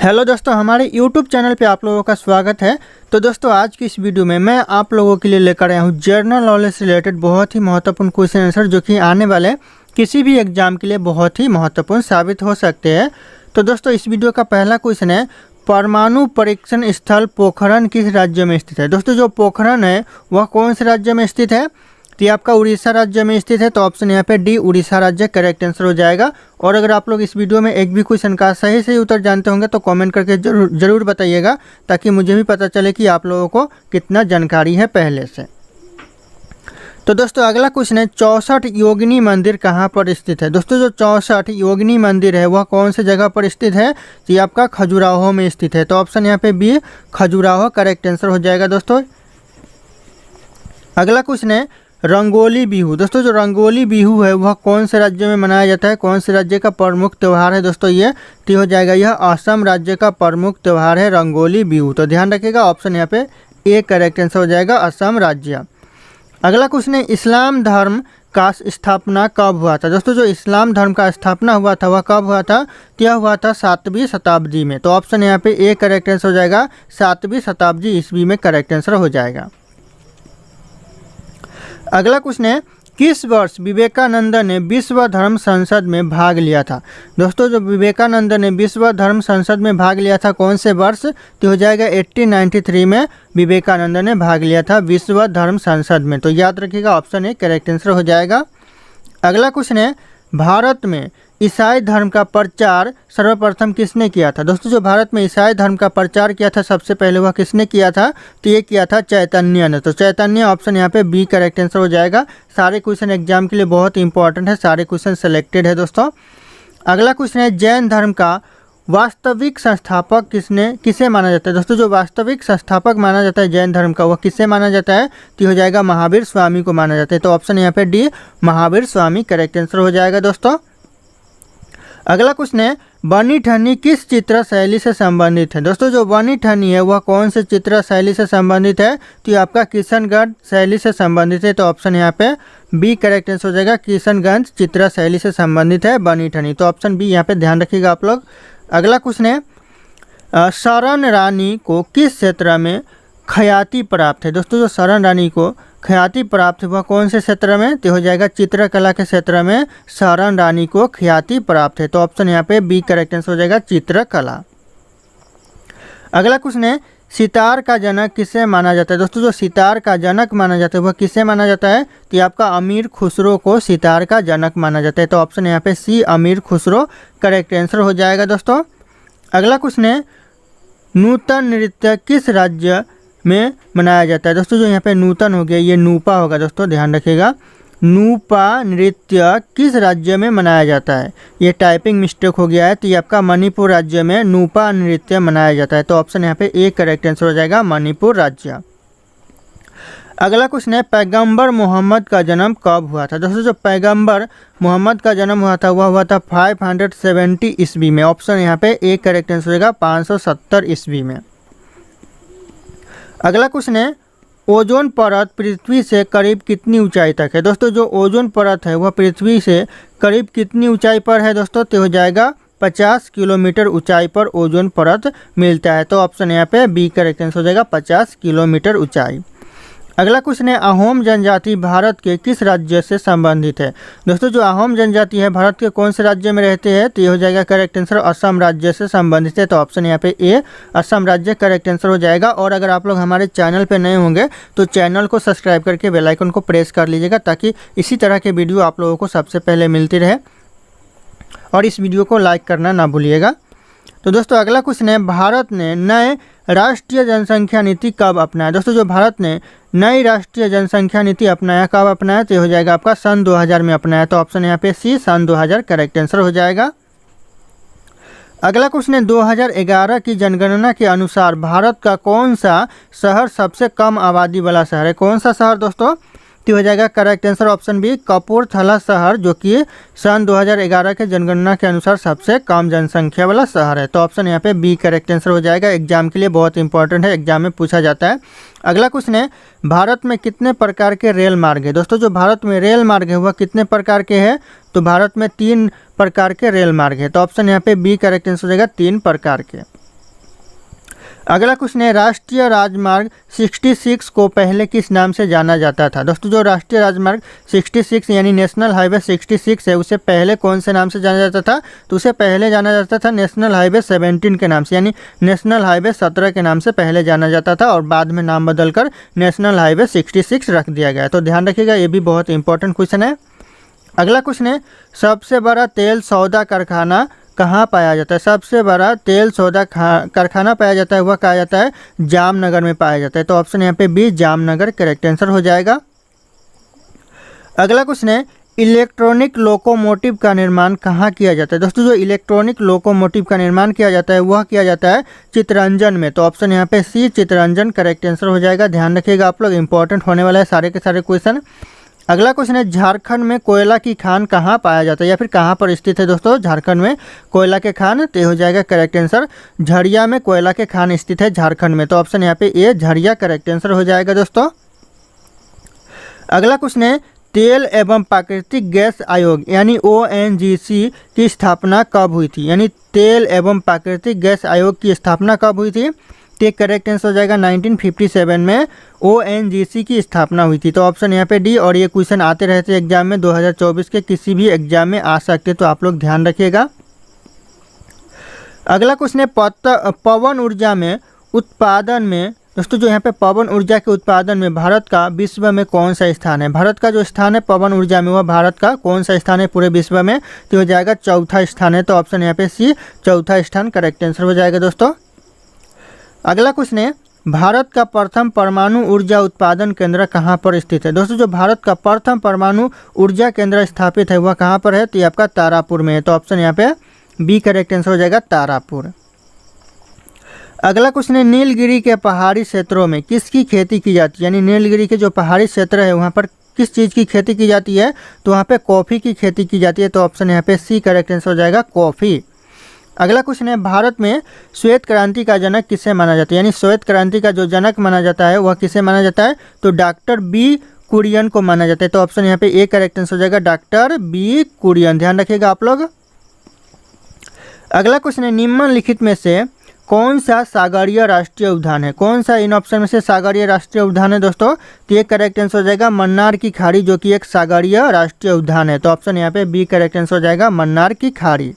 Hello दोस्तों, हमारे YouTube channel पे आप लोगों का स्वागत है। तो दोस्तों, आज की इस वीडियो में मैं आप लोगों के लिए लेकर आया हूँ जनरल नॉलेज से रिलेटेड बहुत ही महत्वपूर्ण क्वेश्चन आंसर, जो कि आने वाले किसी भी एग्जाम के लिए बहुत ही महत्वपूर्ण साबित हो सकते हैं। तो दोस्तों, इस वीडियो का पहला क्वेश्चन है, परमाणु परीक्षण स्थल पोखरण किस राज्य में स्थित है। दोस्तों, जो पोखरण है वह कौन से राज्य में स्थित है? तो ये आपका उड़ीसा राज्य में स्थित है। तो ऑप्शन यहाँ पे डी, उड़ीसा राज्य करेक्ट आंसर हो जाएगा। और अगर आप लोग इस वीडियो में एक भी क्वेश्चन का सही उत्तर जानते होंगे तो कमेंट करके जरूर बताइएगा, ताकि मुझे भी पता चले कि आप लोगों को कितना जानकारी है पहले से। तो दोस्तों, अगला क्वेश्चन है, 64 योगिनी मंदिर कहाँ पर स्थित है। दोस्तों, जो 64 योगिनी मंदिर है वह कौन से जगह पर स्थित है? तो ये आपका खजुराहो में स्थित है। तो ऑप्शन यहाँ पे बी, खजुराहो करेक्ट आंसर हो जाएगा। दोस्तों, अगला क्वेश्चन है, रंगोली बिहू। दोस्तों, जो रंगोली बिहू है वह कौन से राज्य में मनाया जाता है? कौन से राज्य का प्रमुख त्यौहार है? दोस्तों, ये तो हो जाएगा, यह असम राज्य का प्रमुख त्यौहार है रंगोली बिहू। तो ध्यान रखिएगा, ऑप्शन यहाँ पे ए करेक्ट आंसर हो जाएगा, असम राज्य। अगला क्वेश्चन है, इस्लाम धर्म का स्थापना कब हुआ था? दोस्तों, जो इस्लाम धर्म का स्थापना हुआ था वह कब हुआ था? तो यह हुआ था 7वीं शताब्दी में। तो ऑप्शन यहाँ पे ए करेक्ट आंसर हो जाएगा, 7वीं शताब्दी ईस्वी में करेक्ट आंसर हो जाएगा। अगला क्वेश्चन है, किस वर्ष विवेकानंद ने विश्व धर्म संसद में भाग लिया था? दोस्तों, जो विवेकानंद ने विश्व धर्म संसद में भाग लिया था कौन से वर्ष? तो हो जाएगा 1893 में विवेकानंद ने भाग लिया था विश्व धर्म संसद में। तो याद रखिएगा, ऑप्शन ए करेक्ट आंसर हो जाएगा। अगला क्वेश्चन है, भारत में ईसाई धर्म का प्रचार सर्वप्रथम किसने किया था? दोस्तों, जो भारत में ईसाई धर्म का प्रचार किया था सबसे पहले वह किसने किया था? तो ये किया था चैतन्य ने। तो चैतन्य, ऑप्शन यहाँ पे बी करेक्ट आंसर हो जाएगा। सारे क्वेश्चन एग्जाम के लिए बहुत इंपॉर्टेंट है, सारे क्वेश्चन सेलेक्टेड है। दोस्तों, अगला क्वेश्चन है, जैन धर्म का वास्तविक संस्थापक किसे माना जाता है? दोस्तों, जो वास्तविक संस्थापक माना जाता है जैन धर्म का वह किसे माना जाता है? तो हो जाएगा महावीर स्वामी को माना जाता है। तो ऑप्शन यहाँ पे D, Mahavir Swami correct answer हो जाएगा। दोस्तों, अगला क्वेश्चन है, बनी ठनी किस चित्र शैली से संबंधित है? दोस्तों, जो बनी ठनी है वह कौन से चित्र शैली से संबंधित है? तो ये आपका किशनगढ़ शैली से संबंधित है। तो ऑप्शन यहाँ पे बी करेक्ट आंसर हो जाएगा, किशनगंज चित्र शैली से संबंधित है बनी ठनी। तो ऑप्शन बी यहाँ पे ध्यान रखिएगा आप लोग। अगला क्वेश्चन है, शरण रानी को किस क्षेत्र में ख्याति प्राप्त है? दोस्तों, जो शरण रानी को ख्याति प्राप्त हुआ कौन से क्षेत्र में? तो हो जाएगा चित्रकला के क्षेत्र में शरण रानी को ख्याति प्राप्त है। तो ऑप्शन यहाँ पे बी करेक्ट आंसर हो जाएगा, चित्रकला। अगला क्वेश्चन है, सितार का जनक किसे माना जाता है? दोस्तों, जो सितार का जनक माना जाता है वह किसे माना जाता है? तो आपका अमीर खुसरो को सितार का जनक माना जाता है। तो ऑप्शन यहाँ पे सी, अमीर खुसरो करेक्ट आंसर हो जाएगा। दोस्तों, अगला क्वेश्चन है, नूतन नृत्य किस राज्य में मनाया जाता है? दोस्तों, जो यहाँ पे नूतन हो गया ये नूपा होगा। दोस्तों, ध्यान रखिएगा, नूपा नृत्य किस राज्य में मनाया जाता है? ये टाइपिंग मिस्टेक हो गया है। तो ये आपका मणिपुर राज्य में नूपा नृत्य मनाया जाता है। तो ऑप्शन यहाँ पे ए करेक्ट आंसर हो जाएगा, मणिपुर राज्य। अगला क्वेश्चन है, पैगंबर मोहम्मद का जन्म कब हुआ था? दोस्तों, जो पैगंबर मोहम्मद का जन्म हुआ था वह हुआ था 570 ईस्वी में। ऑप्शन यहाँ पे ए करेक्ट आंसर हो जाएगा, 570 ईस्वी में। अगला क्वेश्चन है, ओजोन परत पृथ्वी से करीब कितनी ऊंचाई तक है? दोस्तों, जो ओजोन परत है वह पृथ्वी से करीब कितनी ऊंचाई पर है? दोस्तों, तो हो जाएगा 50 किलोमीटर ऊंचाई पर ओजोन परत मिलता है। तो ऑप्शन यहाँ पे बी करेक्ट आंसर हो जाएगा, 50 किलोमीटर ऊंचाई। अगला क्वेश्चन है, अहोम जनजाति भारत के किस राज्य से संबंधित है? दोस्तों, जो अहोम जनजाति है भारत के कौन से राज्य में रहते हैं? तो ये हो जाएगा करेक्ट आंसर, असम राज्य से संबंधित है। तो ऑप्शन यहाँ पे ए, असम राज्य करेक्ट आंसर हो जाएगा। और अगर आप लोग हमारे चैनल पे नए होंगे तो चैनल को सब्सक्राइब करके बेल आइकन को प्रेस कर लीजिएगा, ताकि इसी तरह के वीडियो आप लोगों को सबसे पहले मिलती रहे। और इस वीडियो को लाइक करना ना भूलिएगा। तो दोस्तों, अगला क्वेश्चन है, भारत ने नए राष्ट्रीय जनसंख्या नीति कब अपनाया? दोस्तों, जो भारत ने नई राष्ट्रीय जनसंख्या नीति अपनाया, कब अपनाया? तो हो जाएगा आपका सन 2000 में अपनाया। तो ऑप्शन यहाँ पे सी, सन 2000 करेक्ट आंसर हो जाएगा। अगला क्वेश्चन है, 2011 की जनगणना के अनुसार भारत का कौन सा शहर सबसे कम आबादी वाला शहर है? कौन सा शहर दोस्तों? तो हो जाएगा correct answer, option B, Kapurthala शहर, जो कि सन 2011 के जनगणना के अनुसार सबसे कम जनसंख्या वाला शहर है। तो ऑप्शन यहाँ पे बी करेक्ट आंसर हो जाएगा। एग्जाम के लिए बहुत इंपॉर्टेंट है, एग्जाम में पूछा जाता है। अगला क्वेश्चन है, भारत में कितने प्रकार के रेल मार्ग है? दोस्तों, जो भारत में रेल मार्ग है वह कितने प्रकार के हैं? तो भारत में 3 प्रकार के रेल मार्ग है। तो ऑप्शन यहाँ पे बी करेक्ट आंसर हो जाएगा, 3 प्रकार के। अगला क्वेश्चन है, राष्ट्रीय राजमार्ग 66 को पहले किस नाम से जाना जाता था। दोस्तों जो राष्ट्रीय राजमार्ग 66 यानी नेशनल हाईवे 66 है, उसे पहले कौन से नाम से जाना जाता था, तो उसे पहले जाना जाता था नेशनल हाईवे 17 के नाम से, यानी नेशनल हाईवे 17 के नाम से पहले जाना जाता था और बाद में नाम बदलकर नेशनल हाईवे 66 रख दिया गया। तो ध्यान रखिएगा, ये भी बहुत इंपॉर्टेंट क्वेश्चन है। अगला क्वेश्चन है, सबसे बड़ा तेल सौदा कारखाना कहाँ पाया जाता है। सबसे बड़ा तेल सौदा कारखाना पाया जाता है, वह कहा जाता है जामनगर में पाया जाता है। तो ऑप्शन यहाँ पे बी जामनगर करेक्ट आंसर हो जाएगा। अगला क्वेश्चन है, इलेक्ट्रॉनिक लोकोमोटिव का निर्माण कहाँ किया जाता है। दोस्तों जो इलेक्ट्रॉनिक लोकोमोटिव का निर्माण किया जाता है वह किया जाता है चितरंजन में। तो ऑप्शन यहाँ पे सी चितरंजन करेक्ट आंसर हो जाएगा। ध्यान रखिएगा आप लोग, इंपॉर्टेंट होने वाला है सारे के सारे क्वेश्चन। अगला क्वेश्चन है, झारखंड में कोयला की खान कहाँ पाया जाता है या फिर कहाँ पर स्थित है। दोस्तों झारखंड में कोयला के खान, तो हो जाएगा करेक्ट आंसर झरिया में कोयला के खान स्थित है झारखंड में। तो ऑप्शन यहाँ पे ए झरिया करेक्ट आंसर हो जाएगा दोस्तों। अगला क्वेश्चन है, तेल एवं प्राकृतिक गैस आयोग यानी ONGC की स्थापना कब हुई थी। यानी तेल एवं प्राकृतिक गैस आयोग की स्थापना कब हुई थी, तो करेक्ट आंसर हो जाएगा 1957 में ONGC की स्थापना हुई थी। तो ऑप्शन यहाँ पे डी, और ये क्वेश्चन आते रहते एग्जाम में 2024 के किसी भी एग्जाम में आ सकते, तो आप लोग ध्यान रखिएगा। अगला क्वेश्चन है, पवन ऊर्जा में उत्पादन में, दोस्तों जो यहाँ पे पवन ऊर्जा के उत्पादन में भारत का विश्व में कौन सा स्थान है। भारत का जो स्थान है पवन ऊर्जा में, वह भारत का कौन सा स्थान है पूरे विश्व में, तो हो जाएगा चौथा स्थान है। तो ऑप्शन यहाँ पे सी चौथा स्थान करेक्ट आंसर हो जाएगा दोस्तों। अगला क्वेश्चन है, भारत का प्रथम परमाणु ऊर्जा उत्पादन केंद्र कहाँ पर स्थित है। दोस्तों जो भारत का प्रथम परमाणु ऊर्जा केंद्र स्थापित है वह कहाँ पर है, तो ये आपका तारापुर में है। तो ऑप्शन यहाँ पे बी करेक्ट आंसर हो जाएगा तारापुर। अगला क्वेश्चन है, नीलगिरी के पहाड़ी क्षेत्रों में किसकी खेती की जाती है। यानी नीलगिरी के जो पहाड़ी क्षेत्र है वहाँ पर किस चीज़ की खेती की जाती है, तो वहाँ पे कॉफ़ी की खेती की जाती है। तो ऑप्शन यहाँ पे सी करेक्ट आंसर हो जाएगा कॉफ़ी। अगला क्वेश्चन है, भारत में श्वेत क्रांति का जनक किसे माना जाता है। यानी श्वेत क्रांति का जो जनक माना जाता है वह किसे माना जाता है, तो डॉक्टर बी कुरियन को माना जाता है। तो ऑप्शन यहाँ पे ए करेक्ट आंसर हो जाएगा डॉक्टर बी कुरियन। ध्यान रखिएगा आप लोग। अगला क्वेश्चन है, निम्नलिखित में से कौन सा सागरीय राष्ट्रीय उद्यान है। कौन सा इन ऑप्शन में से सागरीय राष्ट्रीय उद्यान है दोस्तों, तो ये करेक्ट आंसर हो जाएगा मन्नार की खाड़ी, जो कि एक सागरीय राष्ट्रीय उद्यान है। तो ऑप्शन यहाँ पे बी करेक्ट आंसर हो जाएगा मन्नार की खाड़ी।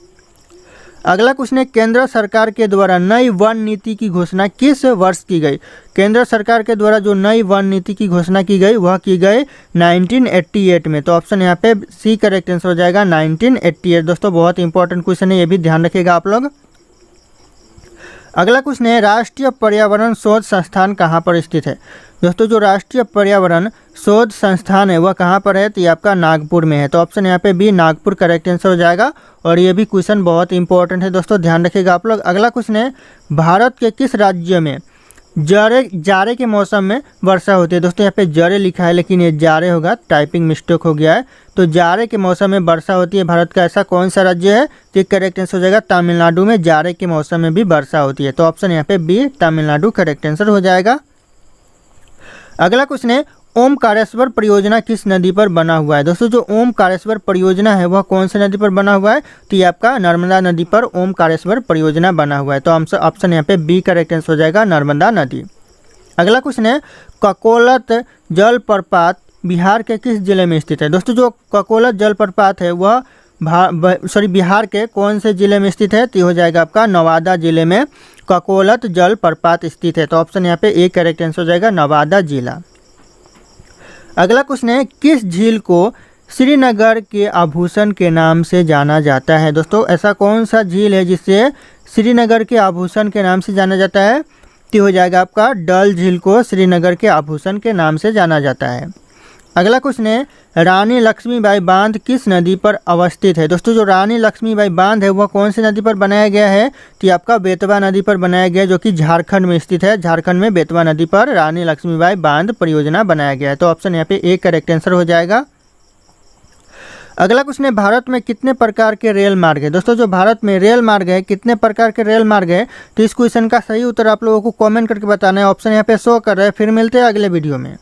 अगला क्वेश्चन है, केंद्र सरकार के द्वारा नई वन नीति की घोषणा किस वर्ष की गई। केंद्र सरकार के द्वारा जो नई वन नीति की घोषणा की गई वह की गई 1988 में। तो ऑप्शन यहाँ पे सी करेक्ट आंसर हो जाएगा 1988। दोस्तों बहुत इंपॉर्टेंट क्वेश्चन है, ये भी ध्यान रखिएगा आप लोग। अगला क्वेश्चन है, राष्ट्रीय पर्यावरण शोध संस्थान कहाँ पर स्थित है। दोस्तों जो राष्ट्रीय पर्यावरण शोध संस्थान है वह कहाँ पर है, तो ये आपका नागपुर में है। तो ऑप्शन यहाँ पे बी नागपुर करेक्ट आंसर हो जाएगा, और ये भी क्वेश्चन बहुत इंपॉर्टेंट है दोस्तों, ध्यान रखिएगा आप लोग। अगला क्वेश्चन है, भारत के किस राज्य में जाड़े के मौसम में वर्षा होती है। दोस्तों यहाँ पे जाड़े लिखा है लेकिन ये जाड़े होगा, टाइपिंग मिस्टेक हो गया है। तो जाड़े के मौसम में वर्षा होती है भारत का ऐसा कौन सा राज्य है, तो करेक्ट आंसर हो जाएगा तमिलनाडु में जाड़े के मौसम में भी वर्षा होती है। तो ऑप्शन यहाँ पे बी तमिलनाडु करेक्ट आंसर हो जाएगा। अगला क्वेश्चन है, ओमकारेश्वर परियोजना किस नदी पर बना हुआ है। दोस्तों जो ओमकारेश्वर परियोजना है वह कौन सी नदी पर बना हुआ है, तो ये आपका नर्मदा नदी पर ओमकारेश्वर परियोजना बना हुआ है। तो ऑप्शन यहाँ पे बी करेक्ट आंसर हो जाएगा नर्मदा नदी। अगला क्वेश्चन है, ककोलत जलप्रपात बिहार के किस जिले में स्थित है। दोस्तों जो ककोलत जलप्रपात है वह बिहार के कौन से जिले में स्थित है, तो हो जाएगा आपका नवादा जिले में ककोलत जलप्रपात स्थित है। तो ऑप्शन यहाँ पे ए करेक्ट आंसर हो जाएगा नवादा जिला। अगला क्वेश्चन है, किस झील को श्रीनगर के आभूषण के नाम से जाना जाता है। दोस्तों ऐसा कौन सा झील है जिसे श्रीनगर के आभूषण के नाम से जाना जाता है, तो हो जाएगा आपका डल झील को श्रीनगर के आभूषण के नाम से जाना जाता है। अगला क्वेश्चन है, रानी लक्ष्मीबाई बांध किस नदी पर अवस्थित है। दोस्तों जो रानी लक्ष्मीबाई बांध है वह कौन सी नदी पर बनाया गया है, तो आपका बेतवा नदी पर बनाया गया है, जो कि झारखंड में स्थित है। झारखंड में बेतवा नदी पर रानी लक्ष्मीबाई बांध परियोजना बनाया गया है। तो ऑप्शन यहाँ पे ए करेक्ट आंसर हो जाएगा। अगला क्वेश्चन है, भारत में कितने प्रकार के रेल मार्ग है। दोस्तों जो भारत में रेल मार्ग है, कितने प्रकार के रेल मार्ग है, तो इस क्वेश्चन का सही उत्तर आप लोगों को कमेंट करके बताना है। ऑप्शन यहाँ पे शो कर रहा है। फिर मिलते हैं अगले वीडियो में।